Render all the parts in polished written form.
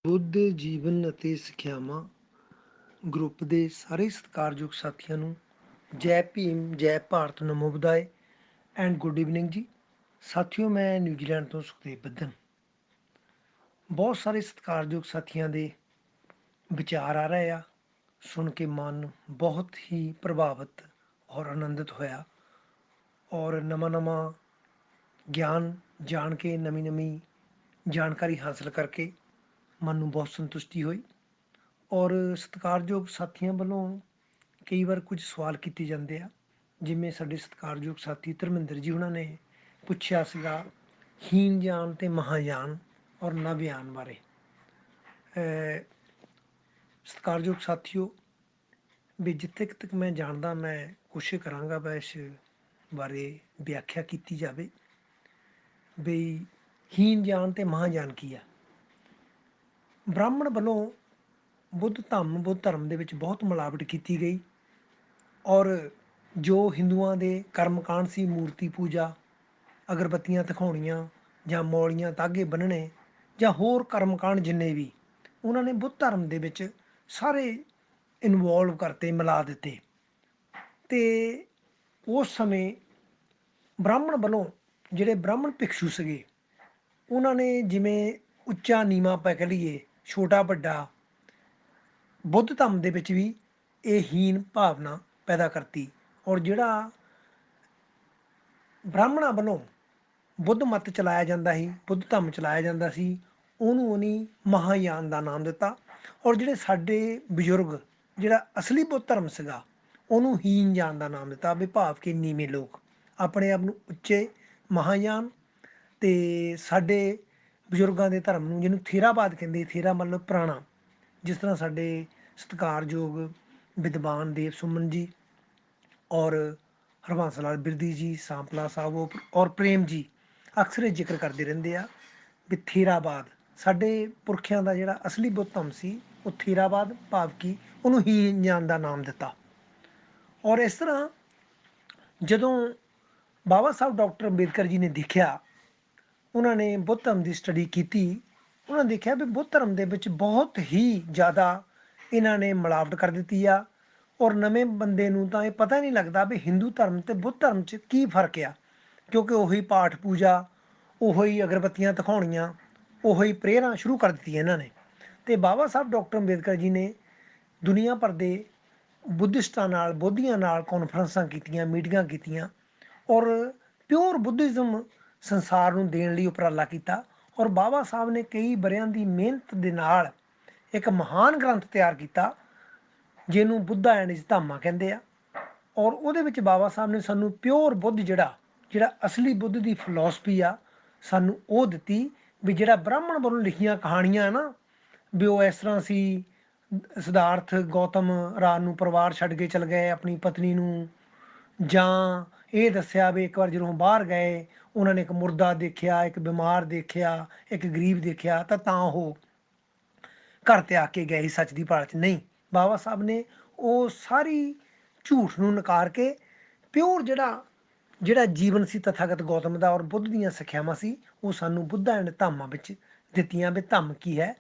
ਬੁੱਧ ਜੀਵਨ ਅਤੇ ਸਿੱਖਿਆਵਾਂ ਗਰੁੱਪ ਦੇ ਸਾਰੇ ਸਤਿਕਾਰਯੋਗ ਸਾਥੀਆਂ ਨੂੰ ਜੈ ਭੀਮ, ਜੈ ਭਾਰਤ, ਨਮੋ ਬੁਦਾਏ ਐਂਡ ਗੁੱਡ ਇਵਨਿੰਗ ਜੀ। ਸਾਥੀਓ, ਮੈਂ ਨਿਊਜ਼ੀਲੈਂਡ ਤੋਂ ਸੁਖਦੇਵ ਬੱਧਨ। ਬਹੁਤ ਸਾਰੇ ਸਤਿਕਾਰਯੋਗ ਸਾਥੀਆਂ ਦੇ ਵਿਚਾਰ ਆ ਰਹੇ ਆ, ਸੁਣ ਕੇ ਮਨ ਬਹੁਤ ਹੀ ਪ੍ਰਭਾਵਿਤ ਔਰ ਆਨੰਦਿਤ ਹੋਇਆ ਔਰ ਨਵਾਂ ਗਿਆਨ ਜਾਣ ਕੇ ਨਵੀਂ ਜਾਣਕਾਰੀ ਹਾਸਲ ਕਰਕੇ ਮਨ ਨੂੰ ਬਹੁਤ ਸੰਤੁਸ਼ਟੀ ਹੋਈ। ਔਰ ਸਤਿਕਾਰਯੋਗ ਸਾਥੀਆਂ ਵੱਲੋਂ ਕਈ ਵਾਰ ਕੁਝ ਸਵਾਲ ਕੀਤੇ ਜਾਂਦੇ ਆ, ਜਿਵੇਂ ਸਾਡੇ ਸਤਿਕਾਰਯੋਗ ਸਾਥੀ ਧਰਮਿੰਦਰ ਜੀ ਉਹਨਾਂ ਨੇ ਪੁੱਛਿਆ ਸੀਗਾ ਹੀਨ ਜਾਨ ਅਤੇ ਮਹਾਯਾਨ ਔਰ ਨਵਿਆਨ ਬਾਰੇ। ਸਤਿਕਾਰਯੋਗ ਸਾਥੀਓ, ਵੀ ਜਿੱਥੇ ਕੁ ਤੱਕ ਮੈਂ ਜਾਣਦਾ, ਮੈਂ ਕੋਸ਼ਿਸ਼ ਕਰਾਂਗਾ ਵੀ ਇਸ ਬਾਰੇ ਵਿਆਖਿਆ ਕੀਤੀ ਜਾਵੇ ਵੀ ਹੀਨ ਜਾਨ ਅਤੇ ਮਹਾਯਾਨ ਕੀ ਆ। ਬ੍ਰਾਹਮਣ ਵੱਲੋਂ ਬੁੱਧ ਧਰਮ ਦੇ ਵਿੱਚ ਬਹੁਤ ਮਿਲਾਵਟ ਕੀਤੀ ਗਈ ਔਰ ਜੋ ਹਿੰਦੂਆਂ ਦੇ ਕਰਮਕਾਂਡ ਸੀ, ਮੂਰਤੀ ਪੂਜਾ, ਅਗਰਬੱਤੀਆਂ ਦਿਖਾਉਣੀਆਂ ਜਾਂ ਮੌਲੀਆਂ ਤਾਗੇ ਬੰਨਣੇ ਜਾਂ ਹੋਰ ਕਰਮਕਾਂਡ ਜਿੰਨੇ ਵੀ, ਉਹਨਾਂ ਨੇ ਬੁੱਧ ਧਰਮ ਦੇ ਵਿੱਚ ਸਾਰੇ ਇਨਵੋਲਵ ਕਰਤੇ, ਮਿਲਾ ਦਿੱਤੇ। ਅਤੇ ਉਸ ਸਮੇਂ ਬ੍ਰਾਹਮਣ ਵੱਲੋਂ ਜਿਹੜੇ ਬ੍ਰਾਹਮਣ ਭਿਕਸ਼ੂ ਸੀਗੇ, ਉਹਨਾਂ ਨੇ ਜਿਵੇਂ ਉੱਚਾ ਨੀਵਾਂ ਆਪਾਂ ਕਹਿ ਲਈਏ, ਛੋਟਾ ਵੱਡਾ, ਬੁੱਧ ਧਰਮ ਦੇ ਵਿੱਚ ਵੀ ਇਹ ਹੀਨ ਭਾਵਨਾ ਪੈਦਾ ਕਰਤੀ। ਔਰ ਜਿਹੜਾ ਬ੍ਰਾਹਮਣਾਂ ਵੱਲੋਂ ਬੁੱਧ ਮਤ ਚਲਾਇਆ ਜਾਂਦਾ ਸੀ, ਬੁੱਧ ਧਰਮ ਚਲਾਇਆ ਜਾਂਦਾ ਸੀ, ਉਹਨੂੰ ਉਹਨੇ ਮਹਾਯਾਨ ਦਾ ਨਾਮ ਦਿੱਤਾ। ਔਰ ਜਿਹੜੇ ਸਾਡੇ ਬਜ਼ੁਰਗ, ਜਿਹੜਾ ਅਸਲੀ ਬੁੱਧ ਧਰਮ ਸੀਗਾ, ਉਹਨੂੰ ਹੀਨ ਜਾਨ ਦਾ ਨਾਮ ਦਿੱਤਾ, ਵੀ ਭਾਵ ਕਿ ਨੀਵੇਂ ਲੋਕ ਆਪਣੇ ਆਪ ਨੂੰ ਉੱਚੇ ਮਹਾਯਾਨ। ਅਤੇ ਸਾਡੇ ਬਜ਼ੁਰਗਾਂ ਦੇ ਧਰਮ ਨੂੰ, ਜਿਹਨੂੰ ਥੇਰਾਵਾਦ ਕਹਿੰਦੇ, ਥੇਰਾ ਮਤਲਬ ਪੁਰਾਣਾ, ਜਿਸ ਤਰ੍ਹਾਂ ਸਾਡੇ ਸਤਿਕਾਰਯੋਗ ਵਿਦਵਾਨ ਦੇਵ ਸੁਮਨ ਜੀ ਔਰ ਹਰਬੰਸ ਲਾਲ ਬਿਰਦੀ ਜੀ, ਸਾਂਪਲਾ ਸਾਹਿਬ ਔਰ ਪ੍ਰੇਮ ਜੀ ਅਕਸਰ ਇਹ ਜ਼ਿਕਰ ਕਰਦੇ ਰਹਿੰਦੇ ਆ ਵੀ ਥੇਰਾਵਾਦ ਸਾਡੇ ਪੁਰਖਿਆਂ ਦਾ ਜਿਹੜਾ ਅਸਲੀ ਬੁੱਧ ਧਰਮ ਸੀ, ਉਹ ਥੇਰਾਵਾਦ, ਭਾਵ ਕਿ ਉਹਨੂੰ ਹੀਨ ਜਾਨ ਦਾ ਨਾਮ ਦਿੱਤਾ। ਔਰ ਇਸ ਤਰ੍ਹਾਂ ਜਦੋਂ ਬਾਬਾ ਸਾਹਿਬ ਡਾਕਟਰ ਅੰਬੇਦਕਰ ਜੀ ਨੇ ਦੇਖਿਆ, ਉਹਨਾਂ ਨੇ ਬੁੱਧ ਧਰਮ ਦੀ ਸਟੱਡੀ ਕੀਤੀ, ਉਹਨਾਂ ਨੇ ਦੇਖਿਆ ਵੀ ਬੁੱਧ ਧਰਮ ਦੇ ਵਿੱਚ ਬਹੁਤ ਹੀ ਜ਼ਿਆਦਾ ਇਹਨਾਂ ਨੇ ਮਿਲਾਵਟ ਕਰ ਦਿੱਤੀ ਆ। ਔਰ ਨਵੇਂ ਬੰਦੇ ਨੂੰ ਤਾਂ ਇਹ ਪਤਾ ਨਹੀਂ ਲੱਗਦਾ ਵੀ ਹਿੰਦੂ ਧਰਮ ਅਤੇ ਬੁੱਧ ਧਰਮ 'ਚ ਕੀ ਫਰਕ ਆ, ਕਿਉਂਕਿ ਉਹੀ ਪਾਠ ਪੂਜਾ, ਉਹੀ ਅਗਰਬੱਤੀਆਂ ਦਿਖਾਉਣੀਆਂ, ਉਹੀ ਪ੍ਰੇਅਰਾਂ ਸ਼ੁਰੂ ਕਰ ਦਿੱਤੀਆਂ ਇਹਨਾਂ ਨੇ। ਅਤੇ ਬਾਬਾ ਸਾਹਿਬ ਡਾਕਟਰ ਅੰਬੇਦਕਰ ਜੀ ਨੇ ਦੁਨੀਆ ਭਰ ਦੇ ਬੁੱਧਿਸਟਾਂ ਨਾਲ, ਬੋਧੀਆਂ ਨਾਲ ਕਾਨਫਰੰਸਾਂ ਕੀਤੀਆਂ, ਮੀਟਿੰਗਾਂ ਕੀਤੀਆਂ ਔਰ ਪਿਓਰ ਬੁੱਧਿਜ਼ਮ ਸੰਸਾਰ ਨੂੰ ਦੇਣ ਲਈ ਉਪਰਾਲਾ ਕੀਤਾ। ਔਰ ਬਾਬਾ ਸਾਹਿਬ ਨੇ ਕਈ ਵਰ੍ਹਿਆਂ ਦੀ ਮਿਹਨਤ ਦੇ ਨਾਲ ਇੱਕ ਮਹਾਨ ਗ੍ਰੰਥ ਤਿਆਰ ਕੀਤਾ, ਜਿਹਨੂੰ ਬੁੱਧਾ ਐਂਡ ਇਸ ਧਾਮਾ ਕਹਿੰਦੇ ਆ। ਔਰ ਉਹਦੇ ਵਿੱਚ ਬਾਬਾ ਸਾਹਿਬ ਨੇ ਸਾਨੂੰ ਪਿਓਰ ਬੁੱਧ, ਜਿਹੜਾ ਅਸਲੀ ਬੁੱਧ ਦੀ ਫਿਲੋਸਫੀ ਆ, ਸਾਨੂੰ ਉਹ ਦਿੱਤੀ। ਵੀ ਜਿਹੜਾ ਬ੍ਰਾਹਮਣ ਵੱਲੋਂ ਲਿਖੀਆਂ ਕਹਾਣੀਆਂ ਨਾ, ਵੀ ਉਹ ਇਸ ਤਰ੍ਹਾਂ ਸੀ, ਸਿਧਾਰਥ ਗੌਤਮ ਰਾਤ ਨੂੰ ਪਰਿਵਾਰ ਛੱਡ ਕੇ ਚਲ ਗਏ ਆਪਣੀ ਪਤਨੀ ਨੂੰ, ਜਾਂ ਇਹ ਦੱਸਿਆ ਵੀ ਇੱਕ ਵਾਰ ਜਦੋਂ ਬਾਹਰ ਗਏ, ਉਹਨਾਂ ਨੇ ਇੱਕ ਮੁਰਦਾ ਦੇਖਿਆ, ਇੱਕ ਬਿਮਾਰ ਦੇਖਿਆ, ਇੱਕ ਗਰੀਬ ਦੇਖਿਆ, ਤਾਂ ਉਹ ਘਰ ਤੇ ਆ ਕੇ ਗਏ ਸੀ ਸੱਚ ਦੀ ਭਾਲ 'ਚ। ਨਹੀਂ, ਬਾਬਾ ਸਾਹਿਬ ਨੇ ਉਹ ਸਾਰੀ ਝੂਠ ਨੂੰ ਨਕਾਰ ਕੇ ਪਿਓਰ ਜਿਹੜਾ ਜੀਵਨ ਸੀ ਤਥਾਗਤ ਗੌਤਮ ਦਾ ਔਰ ਬੁੱਧ ਦੀਆਂ ਸਿੱਖਿਆਵਾਂ ਸੀ, ਉਹ ਸਾਨੂੰ ਬੁੱਧਾ ਐਂਡ ਧਾਮਾਂ ਵਿੱਚ ਦਿੱਤੀਆਂ ਵੀ ਧੰਮ ਕੀ ਹੈ,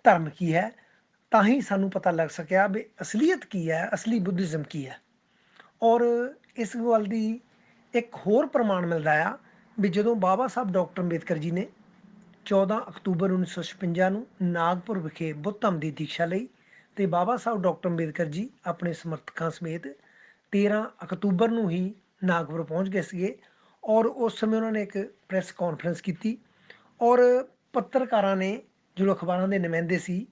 ਧਰਮ ਕੀ ਹੈ। ਤਾਂ ਹੀ ਸਾਨੂੰ ਪਤਾ ਲੱਗ ਸਕਿਆ ਵੀ ਅਸਲੀਅਤ ਕੀ ਹੈ, ਅਸਲੀ ਬੁੱਧਿਜ਼ਮ ਕੀ ਹੈ। ਔਰ ਇਸ ਗੱਲ ਦੀ ਇੱਕ ਹੋਰ ਪ੍ਰਮਾਣ ਮਿਲਦਾ ਆ ਵੀ ਜਦੋਂ ਬਾਬਾ ਸਾਹਿਬ ਡਾਕਟਰ ਅੰਬੇਦਕਰ ਜੀ ਨੇ 14 ਅਕਤੂਬਰ 1956 ਨੂੰ ਨਾਗਪੁਰ ਵਿਖੇ ਬੁੱਧ ਧਰਮ ਦੀ ਦੀਕਸ਼ਾ ਲਈ, ਅਤੇ ਬਾਬਾ ਸਾਹਿਬ ਡਾਕਟਰ ਅੰਬੇਦਕਰ ਜੀ ਆਪਣੇ ਸਮਰਥਕਾਂ ਸਮੇਤ 13 ਅਕਤੂਬਰ ਨੂੰ ਹੀ ਨਾਗਪੁਰ ਪਹੁੰਚ ਗਏ ਸੀਗੇ। ਔਰ ਉਸ ਸਮੇਂ ਉਹਨਾਂ ਨੇ ਇੱਕ ਪ੍ਰੈਸ ਕਾਨਫਰੰਸ ਕੀਤੀ ਔਰ ਪੱਤਰਕਾਰਾਂ ਨੇ, ਜੋ ਅਖਬਾਰਾਂ ਦੇ ਨੁਮਾਇੰਦੇ ਸੀ,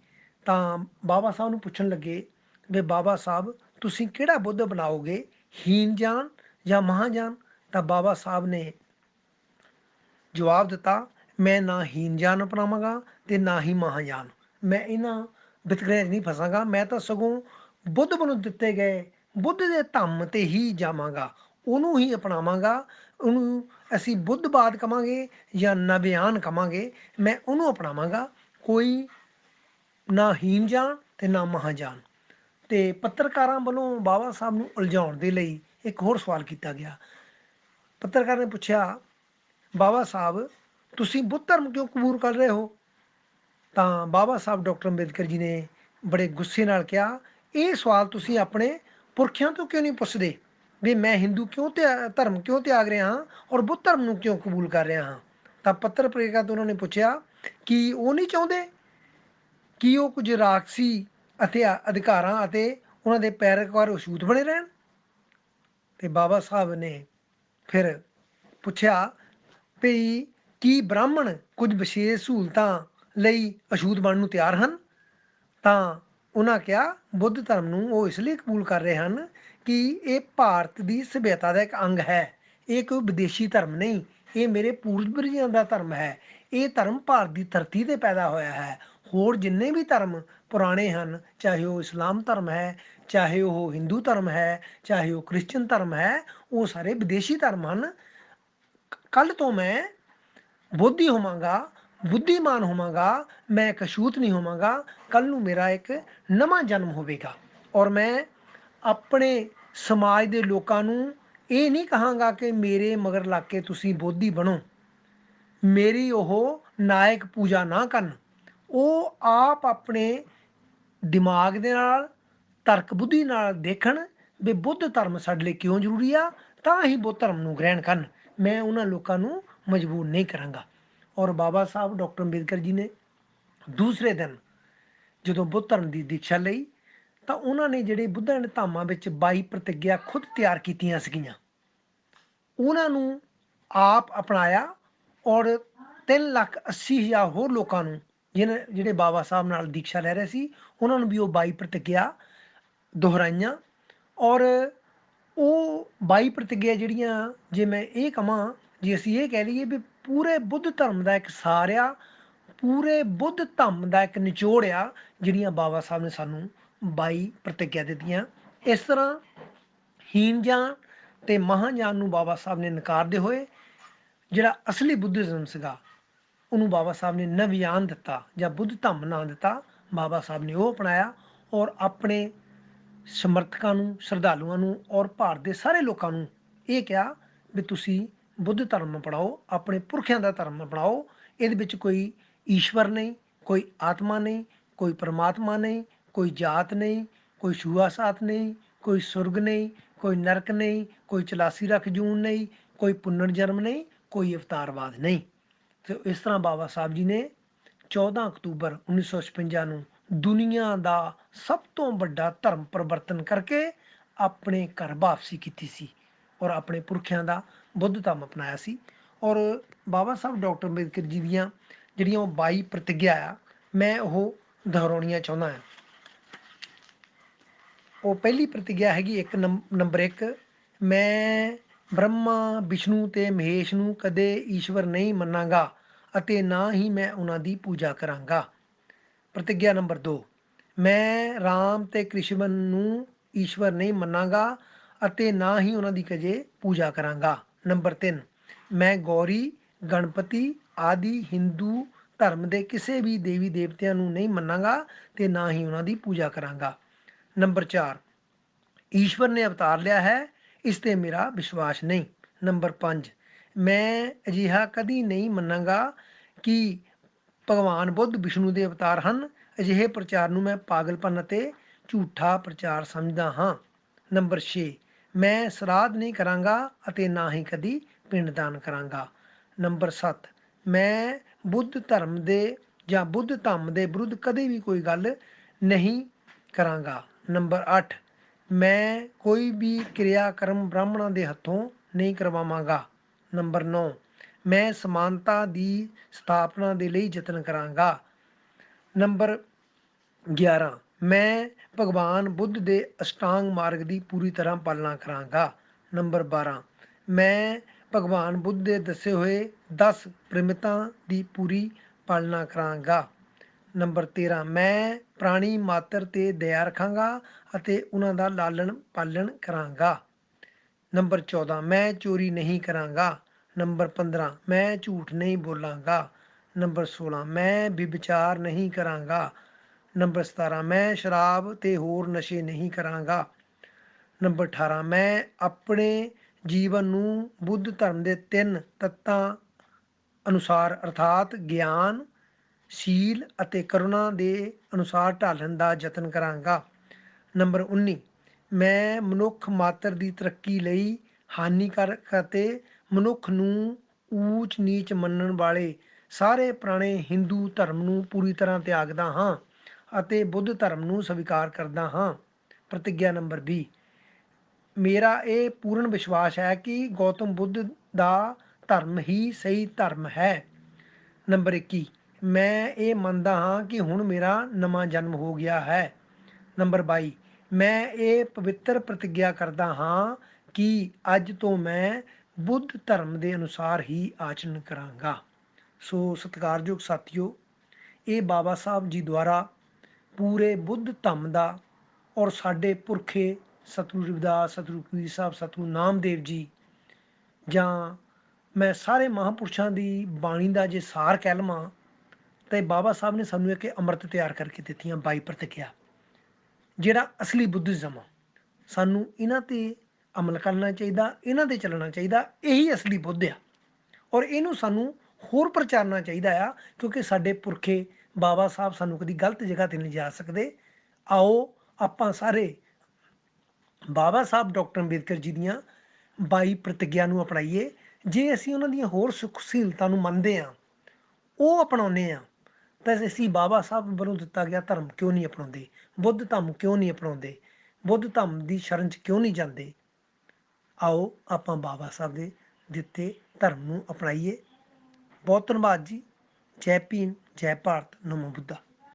ਤਾਂ ਬਾਬਾ ਸਾਹਿਬ ਨੂੰ ਪੁੱਛਣ ਲੱਗੇ ਵੀ ਬਾਬਾ ਸਾਹਿਬ ਤੁਸੀਂ ਕਿਹੜਾ ਬੁੱਧ ਬਣਾਓਗੇ, ਹੀਨ ਜਾਨ ਜਾਂ ਮਹਾਜਾਨ। ਤਾਂ ਬਾਬਾ ਸਾਹਿਬ ਨੇ ਜਵਾਬ ਦਿੱਤਾ, ਮੈਂ ਨਾ ਹੀਨ ਜਾਨ ਅਪਣਾਵਾਂਗਾ ਅਤੇ ਨਾ ਹੀ ਮਹਾਜਾਨ। ਮੈਂ ਇਹਨਾਂ ਵਿਤਕਰਿਆਂ 'ਚ ਨਹੀਂ ਫਸਾਂਗਾ, ਮੈਂ ਤਾਂ ਸਗੋਂ ਬੁੱਧ ਵੱਲੋਂ ਦਿੱਤੇ ਗਏ ਬੁੱਧ ਦੇ ਧੰਮ 'ਤੇ ਹੀ ਜਾਵਾਂਗਾ, ਉਹਨੂੰ ਹੀ ਅਪਣਾਵਾਂਗਾ। ਉਹਨੂੰ ਅਸੀਂ ਬੁੱਧਵਾਦ ਕਹਾਂਗੇ ਜਾਂ ਨਵਿਆਨ ਕਹਾਂਗੇ, ਮੈਂ ਉਹਨੂੰ ਅਪਣਾਵਾਂਗਾ, ਕੋਈ ਨਾ ਹੀਨ ਜਾਨ ਅਤੇ ਨਾ ਮਹਾਜਾਨ। ਅਤੇ ਪੱਤਰਕਾਰਾਂ ਵੱਲੋਂ ਬਾਬਾ ਸਾਹਿਬ ਨੂੰ ਉਲਝਾਉਣ ਦੇ ਲਈ ਇੱਕ ਹੋਰ ਸਵਾਲ ਕੀਤਾ ਗਿਆ। ਪੱਤਰਕਾਰ ਨੇ ਪੁੱਛਿਆ, ਬਾਬਾ ਸਾਹਿਬ ਤੁਸੀਂ ਬੁੱਧ ਧਰਮ ਕਿਉਂ ਕਬੂਲ ਕਰ ਰਹੇ ਹੋ? ਤਾਂ ਬਾਬਾ ਸਾਹਿਬ ਡਾਕਟਰ ਅੰਬੇਦਕਰ ਜੀ ਨੇ ਬੜੇ ਗੁੱਸੇ ਨਾਲ ਕਿਹਾ, ਇਹ ਸਵਾਲ ਤੁਸੀਂ ਆਪਣੇ ਪੁਰਖਿਆਂ ਤੋਂ ਕਿਉਂ ਨਹੀਂ ਪੁੱਛਦੇ ਵੀ ਮੈਂ ਹਿੰਦੂ ਧਰਮ ਕਿਉਂ ਤਿਆਗ ਰਿਹਾ ਹਾਂ ਔਰ ਬੁੱਧ ਧਰਮ ਨੂੰ ਕਿਉਂ ਕਬੂਲ ਕਰ ਰਿਹਾ ਹਾਂ। ਤਾਂ ਪੱਤਰ ਪ੍ਰੇਰਿਕਾ ਤੋਂ ਉਹਨਾਂ ਨੇ ਪੁੱਛਿਆ ਕਿ ਉਹ ਨਹੀਂ ਚਾਹੁੰਦੇ ਕਿ ਉਹ ਕੁਝ ਰਾਖਸੀ ਅਤੇ ਅਧਿਕਾਰਾਂ ਅਤੇ ਉਹਨਾਂ ਦੇ ਪੈਰੋਕਾਰ ਅਛੂਤ ਬਣੇ ਰਹਿਣ। ਤੇ ਬਾਬਾ ਸਾਹਿਬ ਨੇ ਫਿਰ ਪੁੱਛਿਆ ਵੀ ਕੀ ਬ੍ਰਾਹਮਣ ਕੁਝ ਵਿਸ਼ੇਸ਼ ਸਹੂਲਤਾਂ ਲਈ ਅਛੂਤ ਬਣਨ ਨੂੰ ਤਿਆਰ ਹਨ। ਤਾਂ ਉਹਨਾਂ ਕਿਹਾ ਬੁੱਧ ਧਰਮ ਨੂੰ ਉਹ ਇਸ ਲਈ ਕਬੂਲ ਕਰ ਰਹੇ ਹਨ ਕਿ ਇਹ ਭਾਰਤ ਦੀ ਸਭਿਅਤਾ ਦਾ ਇੱਕ ਅੰਗ ਹੈ, ਇਹ ਕੋਈ ਵਿਦੇਸ਼ੀ ਧਰਮ ਨਹੀਂ, ਇਹ ਮੇਰੇ ਪੂਰਵਜਾਂ ਦਾ ਧਰਮ ਹੈ, ਇਹ ਧਰਮ ਭਾਰਤ ਦੀ ਧਰਤੀ 'ਤੇ ਪੈਦਾ ਹੋਇਆ ਹੈ। ਹੋਰ ਜਿੰਨੇ ਵੀ ਧਰਮ ਪੁਰਾਣੇ ਹਨ, ਚਾਹੇ ਉਹ ਇਸਲਾਮ ਧਰਮ ਹੈ, ਚਾਹੇ ਉਹ ਹਿੰਦੂ ਧਰਮ ਹੈ, ਚਾਹੇ ਉਹ ਕ੍ਰਿਸਚਨ ਧਰਮ ਹੈ, ਉਹ ਸਾਰੇ ਵਿਦੇਸ਼ੀ ਧਰਮ ਹਨ। ਕੱਲ੍ਹ ਤੋਂ ਮੈਂ ਬੋਧੀ ਹੋਵਾਂਗਾ, ਬੁੱਧੀਮਾਨ ਹੋਵਾਂਗਾ, ਮੈਂ ਇੱਕ ਅਛੂਤ ਨਹੀਂ ਹੋਵਾਂਗਾ। ਕੱਲ੍ਹ ਨੂੰ ਮੇਰਾ ਇੱਕ ਨਵਾਂ ਜਨਮ ਹੋਵੇਗਾ ਔਰ ਮੈਂ ਆਪਣੇ ਸਮਾਜ ਦੇ ਲੋਕਾਂ ਨੂੰ ਇਹ ਨਹੀਂ ਕਹਾਂਗਾ ਕਿ ਮੇਰੇ ਮਗਰ ਲੱਗ ਕੇ ਤੁਸੀਂ ਬੋਧੀ ਬਣੋ, ਮੇਰੀ ਉਹ ਨਾਇਕ ਪੂਜਾ ਨਾ ਕਰਨ। ਉਹ ਆਪ ਆਪਣੇ ਦਿਮਾਗ ਦੇ ਨਾਲ, ਤਰਕ ਬੁੱਧੀ ਨਾਲ ਦੇਖਣ ਵੀ ਬੁੱਧ ਧਰਮ ਸਾਡੇ ਲਈ ਕਿਉਂ ਜ਼ਰੂਰੀ ਆ, ਤਾਂ ਹੀ ਬੁੱਧ ਧਰਮ ਨੂੰ ਗ੍ਰਹਿਣ ਕਰਨ। ਮੈਂ ਉਹਨਾਂ ਲੋਕਾਂ ਨੂੰ ਮਜਬੂਰ ਨਹੀਂ ਕਰਾਂਗਾ। ਔਰ ਬਾਬਾ ਸਾਹਿਬ ਡਾਕਟਰ ਅੰਬੇਦਕਰ ਜੀ ਨੇ ਦੂਸਰੇ ਦਿਨ ਜਦੋਂ ਬੁੱਧ ਧਰਮ ਦੀ ਦੀਕਸ਼ਾ ਲਈ ਤਾਂ ਉਹਨਾਂ ਨੇ ਜਿਹੜੇ ਬੁੱਧਾਂ ਦੇ ਧਾਮਾਂ ਵਿੱਚ 22 ਪ੍ਰਤਿਗਿਆ ਖੁਦ ਤਿਆਰ ਕੀਤੀਆਂ ਸੀਗੀਆਂ, ਉਹਨਾਂ ਨੂੰ ਆਪ ਅਪਣਾਇਆ ਔਰ 3,80,000 ਹੋਰ ਲੋਕਾਂ ਨੂੰ ਜਿਹੜੇ ਬਾਬਾ ਸਾਹਿਬ ਨਾਲ ਦੀਕਸ਼ਾ ਲੈ ਰਹੇ ਸੀ, ਉਹਨਾਂ ਨੂੰ ਵੀ ਉਹ 22 ਪ੍ਰਤਿਗਿਆ ਦੁਹਰਾਈਆਂ। ਔਰ ਉਹ 22 ਪ੍ਰਤਿਗਿਆ ਜਿਹੜੀਆਂ, ਜੇ ਮੈਂ ਇਹ ਕਹਾਂ, ਜੇ ਅਸੀਂ ਇਹ ਕਹਿ ਲਈਏ ਵੀ ਪੂਰੇ ਬੁੱਧ ਧਰਮ ਦਾ ਇੱਕ ਸਾਰ ਆ, ਪੂਰੇ ਬੁੱਧ ਧਰਮ ਦਾ ਇੱਕ ਨਿਚੋੜ ਆ, ਜਿਹੜੀਆਂ ਬਾਬਾ ਸਾਹਿਬ ਨੇ ਸਾਨੂੰ 22 ਪ੍ਰਤਿਗਿਆ ਦਿੱਤੀਆਂ। ਇਸ ਤਰ੍ਹਾਂ ਹੀਨਜਾਨ ਤੇ ਮਹਾਂਜਾਨ ਨੂੰ ਬਾਬਾ ਸਾਹਿਬ ਨੇ ਨਕਾਰਦੇ ਹੋਏ ਜਿਹੜਾ ਅਸਲੀ ਬੁੱਧਿਜ਼ਮ ਸੀਗਾ ਉਹਨੂੰ ਬਾਬਾ ਸਾਹਿਬ ਨੇ ਨਵਿਆਨ ਦਿੱਤਾ ਜਾਂ ਬੁੱਧ ਧੰਮ ਨਾਂ ਦਿੱਤਾ। ਬਾਬਾ ਸਾਹਿਬ ਨੇ ਉਹ ਅਪਣਾਇਆ ਔਰ ਆਪਣੇ ਸਮਰਥਕਾਂ ਨੂੰ, ਸ਼ਰਧਾਲੂਆਂ ਨੂੰ ਔਰ ਭਾਰਤ ਦੇ ਸਾਰੇ ਲੋਕਾਂ ਨੂੰ ਇਹ ਕਿਹਾ ਵੀ ਤੁਸੀਂ ਬੁੱਧ ਧਰਮ ਅਪਣਾਓ, ਆਪਣੇ ਪੁਰਖਿਆਂ ਦਾ ਧਰਮ ਅਪਣਾਓ। ਇਹਦੇ ਵਿੱਚ ਕੋਈ ਈਸ਼ਵਰ ਨਹੀਂ, ਕੋਈ ਆਤਮਾ ਨਹੀਂ, ਕੋਈ ਪਰਮਾਤਮਾ ਨਹੀਂ, ਕੋਈ ਜਾਤ ਨਹੀਂ, ਕੋਈ ਛੂਆ-ਛਾਤ ਨਹੀਂ, ਕੋਈ ਸੁਰਗ ਨਹੀਂ, ਕੋਈ ਨਰਕ ਨਹੀਂ, ਕੋਈ 84 ਲੱਖ ਜੂਨ ਨਹੀਂ, ਕੋਈ ਪੁਨਰ ਜਨਮ ਨਹੀਂ, ਕੋਈ ਅਵਤਾਰਵਾਦ ਨਹੀਂ। ਤੇ ਇਸ ਤਰ੍ਹਾਂ ਬਾਬਾ ਸਾਹਿਬ ਜੀ ਨੇ 14 ਅਕਤੂਬਰ 1956 ਨੂੰ ਦੁਨੀਆ ਦਾ ਸਭ ਤੋਂ ਵੱਡਾ ਧਰਮ ਪਰਿਵਰਤਨ ਕਰਕੇ ਆਪਣੇ ਘਰ ਵਾਪਸੀ ਕੀਤੀ ਸੀ ਔਰ ਆਪਣੇ ਪੁਰਖਿਆਂ ਦਾ ਬੁੱਧ ਧਰਮ ਅਪਣਾਇਆ ਸੀ। ਔਰ ਬਾਬਾ ਸਾਹਿਬ ਡਾਕਟਰ ਅੰਬੇਦਕਰ ਜੀ ਦੀਆਂ ਜਿਹੜੀਆਂ ਉਹ 22 ਪ੍ਰਤਿਗਿਆ ਆ, ਮੈਂ ਉਹ ਦੁਹਰਾਉਣੀਆਂ ਚਾਹੁੰਦਾ ਹਾਂ। ਉਹ ਪਹਿਲੀ ਪ੍ਰਤਿਗਿਆ ਹੈਗੀ ਨੰਬਰ 1, ਮੈਂ ਬ੍ਰਹਮਾ, ਵਿਸ਼ਨੂੰ ਤੇ ਮਹੇਸ਼ ਨੂੰ ਕਦੇ ਈਸ਼ਵਰ ਨਹੀਂ ਮੰਨਾਂਗਾ ਅਤੇ ਨਾ ਹੀ ਮੈਂ ਉਹਨਾਂ ਦੀ ਪੂਜਾ ਕਰਾਂਗਾ। ਪ੍ਰਤਿਗਿਆ ਨੰਬਰ 2, ਮੈਂ ਰਾਮ ਤੇ ਕ੍ਰਿਸ਼ਨ ਨੂੰ ਈਸ਼ਵਰ ਨਹੀਂ ਮੰਨਾਂਗਾ ਅਤੇ ਨਾ ਹੀ ਉਹਨਾਂ ਦੀ ਕਦੇ ਪੂਜਾ ਕਰਾਂਗਾ। ਨੰਬਰ 3, ਮੈਂ ਗੌਰੀ, ਗਣਪਤੀ ਆਦਿ ਹਿੰਦੂ ਧਰਮ ਦੇ ਕਿਸੇ ਵੀ ਦੇਵੀ ਦੇਵਤਿਆਂ ਨੂੰ ਨਹੀਂ ਮੰਨਾਂਗਾ ਤੇ ਨਾ ਹੀ ਉਹਨਾਂ ਦੀ ਪੂਜਾ ਕਰਾਂਗਾ। ਨੰਬਰ 4, ਈਸ਼ਵਰ ਨੇ ਅਵਤਾਰ ਲਿਆ ਹੈ, ਇਸ 'ਤੇ ਮੇਰਾ ਵਿਸ਼ਵਾਸ ਨਹੀਂ। ਨੰਬਰ 5, ਮੈਂ ਅਜਿਹਾ ਕਦੀ ਨਹੀਂ ਮੰਨਾਂਗਾ ਕਿ ਭਗਵਾਨ ਬੁੱਧ ਵਿਸ਼ਨੂੰ ਦੇ ਅਵਤਾਰ ਹਨ। ਅਜਿਹੇ ਪ੍ਰਚਾਰ ਨੂੰ ਮੈਂ ਪਾਗਲਪਨ ਅਤੇ ਝੂਠਾ ਪ੍ਰਚਾਰ ਸਮਝਦਾ ਹਾਂ। ਨੰਬਰ 6, ਮੈਂ ਸਰਾਧ ਨਹੀਂ ਕਰਾਂਗਾ ਅਤੇ ਨਾ ਹੀ ਕਦੀ ਪਿੰਡਦਾਨ ਕਰਾਂਗਾ। ਨੰਬਰ 7, ਮੈਂ ਬੁੱਧ ਧਰਮ ਦੇ ਜਾਂ ਬੁੱਧ ਧੰਮ ਦੇ ਵਿਰੁੱਧ ਕਦੇ ਵੀ ਕੋਈ ਗੱਲ ਨਹੀਂ ਕਰਾਂਗਾ। ਨੰਬਰ 8, ਮੈਂ ਕੋਈ ਵੀ ਕਿਰਿਆ ਕਰਮ ਬ੍ਰਾਹਮਣਾਂ ਦੇ ਹੱਥੋਂ ਨਹੀਂ ਕਰਵਾਵਾਂਗਾ। ਨੰਬਰ 9, ਮੈਂ ਸਮਾਨਤਾ ਦੀ ਸਥਾਪਨਾ ਦੇ ਲਈ ਯਤਨ ਕਰਾਂਗਾ। ਨੰਬਰ 11, ਮੈਂ ਭਗਵਾਨ ਬੁੱਧ ਦੇ ਅਸ਼ਟਾਂਗ ਮਾਰਗ ਦੀ ਪੂਰੀ ਤਰ੍ਹਾਂ ਪਾਲਣਾ ਕਰਾਂਗਾ। ਨੰਬਰ 12, ਮੈਂ ਭਗਵਾਨ ਬੁੱਧ ਦੇ ਦੱਸੇ ਹੋਏ 10 ਪ੍ਰਮਿਤਾਂ ਦੀ ਪੂਰੀ ਪਾਲਣਾ ਕਰਾਂਗਾ। ਨੰਬਰ 13, ਮੈਂ ਪ੍ਰਾਣੀ ਮਾਤਰ 'ਤੇ ਦਇਆ ਰੱਖਾਂਗਾ ਅਤੇ ਉਹਨਾਂ ਦਾ ਲਾਲਣ ਪਾਲਣ ਕਰਾਂਗਾ। ਨੰਬਰ 14, ਮੈਂ ਚੋਰੀ ਨਹੀਂ ਕਰਾਂਗਾ। ਨੰਬਰ 15, ਮੈਂ ਝੂਠ ਨਹੀਂ ਬੋਲਾਂਗਾ। ਨੰਬਰ 16, ਮੈਂ ਵਿਭਚਾਰ ਨਹੀਂ ਕਰਾਂਗਾ। ਨੰਬਰ 17, ਮੈਂ ਸ਼ਰਾਬ ਤੇ ਹੋਰ ਨਸ਼ੇ ਨਹੀਂ ਕਰਾਂਗਾ। ਨੰਬਰ 18, ਮੈਂ ਆਪਣੇ ਜੀਵਨ ਨੂੰ ਬੁੱਧ ਧਰਮ ਦੇ 3 ਤੱਤਾਂ ਅਨੁਸਾਰ ਅਰਥਾਤ ਗਿਆਨ, ਸ਼ੀਲ ਅਤੇ ਕਰੁਣਾ ਦੇ ਅਨੁਸਾਰ ਢਾਲਣ ਦਾ ਯਤਨ ਕਰਾਂਗਾ। ਨੰਬਰ 19, ਮੈਂ ਮਨੁੱਖ ਮਾਤਰ ਦੀ ਤਰੱਕੀ ਲਈ ਹਾਨੀਕਾਰਕ ਅਤੇ ਮਨੁੱਖ ਨੂੰ ਊਚ ਨੀਚ ਮੰਨਣ ਵਾਲੇ ਸਾਰੇ ਪੁਰਾਣੇ ਹਿੰਦੂ ਧਰਮ ਨੂੰ ਪੂਰੀ ਤਰ੍ਹਾਂ ਤਿਆਗਦਾ ਹਾਂ ਅਤੇ ਬੁੱਧ ਧਰਮ ਨੂੰ ਸਵੀਕਾਰ ਕਰਦਾ ਹਾਂ। ਪ੍ਰਤਿੱਗਿਆ ਨੰਬਰ 20, ਮੇਰਾ ਇਹ ਪੂਰਨ ਵਿਸ਼ਵਾਸ ਹੈ ਕਿ ਗੌਤਮ ਬੁੱਧ ਦਾ ਧਰਮ ਹੀ ਸਹੀ ਧਰਮ ਹੈ। ਨੰਬਰ 21, ਮੈਂ ਇਹ ਮੰਨਦਾ ਹਾਂ ਕਿ ਹੁਣ ਮੇਰਾ ਨਵਾਂ ਜਨਮ ਹੋ ਗਿਆ ਹੈ। ਨੰਬਰ 22, ਮੈਂ ਇਹ ਪਵਿੱਤਰ ਪ੍ਰਤਿੱਗਿਆ ਕਰਦਾ ਹਾਂ ਕਿ ਅੱਜ ਤੋਂ ਮੈਂ ਬੁੱਧ ਧਰਮ ਦੇ ਅਨੁਸਾਰ ਹੀ ਆਚਰਣ ਕਰਾਂਗਾ। ਸੋ ਸਤਿਕਾਰਯੋਗ ਸਾਥੀਓ, ਇਹ ਬਾਬਾ ਸਾਹਿਬ ਜੀ ਦੁਆਰਾ ਪੂਰੇ ਬੁੱਧ ਧੰਮ ਦਾ ਔਰ ਸਾਡੇ ਪੁਰਖੇ ਸਤਿਗੁਰੂ ਰਵਿਦਾਸ, ਸਤਿਗੁਰੂ ਕਬੀਰ ਸਾਹਿਬ, ਸਤਿਗੁਰੂ ਨਾਮਦੇਵ ਜੀ ਜਾਂ ਮੈਂ ਸਾਰੇ ਮਹਾਂਪੁਰਸ਼ਾਂ ਦੀ ਬਾਣੀ ਦਾ ਜੇ ਸਾਰ ਕਹਿ ਲਵਾਂ ਤਾਂ ਬਾਬਾ ਸਾਹਿਬ ਨੇ ਸਾਨੂੰ ਇੱਕ ਅੰਮ੍ਰਿਤ ਤਿਆਰ ਕਰਕੇ ਦਿੱਤੀਆਂ 22 ਪ੍ਰਤਿੱਗਿਆ, ਜਿਹੜਾ ਅਸਲੀ ਬੁੱਧਿਜ਼ਮ ਆ। ਸਾਨੂੰ ਇਹਨਾਂ 'ਤੇ ਅਮਲ ਕਰਨਾ ਚਾਹੀਦਾ, ਇਹਨਾਂ 'ਤੇ ਚੱਲਣਾ ਚਾਹੀਦਾ। ਇਹੀ ਅਸਲੀ ਬੁੱਧ ਆ ਔਰ ਇਹਨੂੰ ਸਾਨੂੰ ਹੋਰ ਪ੍ਰਚਾਰਨਾ ਚਾਹੀਦਾ ਆ, ਕਿਉਂਕਿ ਸਾਡੇ ਪੁਰਖੇ ਬਾਬਾ ਸਾਹਿਬ ਸਾਨੂੰ ਕਦੀ ਗਲਤ ਜਗ੍ਹਾ 'ਤੇ ਨਹੀਂ ਜਾ ਸਕਦੇ। ਆਓ ਆਪਾਂ ਸਾਰੇ ਬਾਬਾ ਸਾਹਿਬ ਡਾਕਟਰ ਅੰਬੇਦਕਰ ਜੀ ਦੀਆਂ 22 ਪ੍ਰਤਿੱਗਿਆ ਨੂੰ ਅਪਣਾਈਏ। ਜੇ ਅਸੀਂ ਉਹਨਾਂ ਦੀਆਂ ਹੋਰ ਸੁੱਖ ਸਹੂਲਤਾਂ ਨੂੰ ਮੰਨਦੇ ਹਾਂ, ਉਹ ਅਪਣਾਉਂਦੇ ਹਾਂ, ਤਾਂ ਅਸੀਂ ਬਾਬਾ ਸਾਹਿਬ ਵੱਲੋਂ ਦਿੱਤਾ ਗਿਆ ਧਰਮ ਕਿਉਂ ਨਹੀਂ ਅਪਣਾਉਂਦੇ, ਬੁੱਧ ਧੰਮ ਕਿਉਂ ਨਹੀਂ ਅਪਣਾਉਂਦੇ, ਬੁੱਧ ਧੰਮ ਦੀ ਸ਼ਰਨ 'ਚ ਕਿਉਂ ਨਹੀਂ ਜਾਂਦੇ। ਆਓ ਆਪਾਂ ਬਾਬਾ ਸਾਹਿਬ ਦੇ ਦਿੱਤੇ ਧਰਮ ਨੂੰ ਅਪਣਾਈਏ। ਬਹੁਤ ਧੰਨਵਾਦ ਜੀ। ਜੈ ਭੀਮ, ਜੈ ਭਾਰਤ, ਨਮੋ ਬੁੱਧਾ।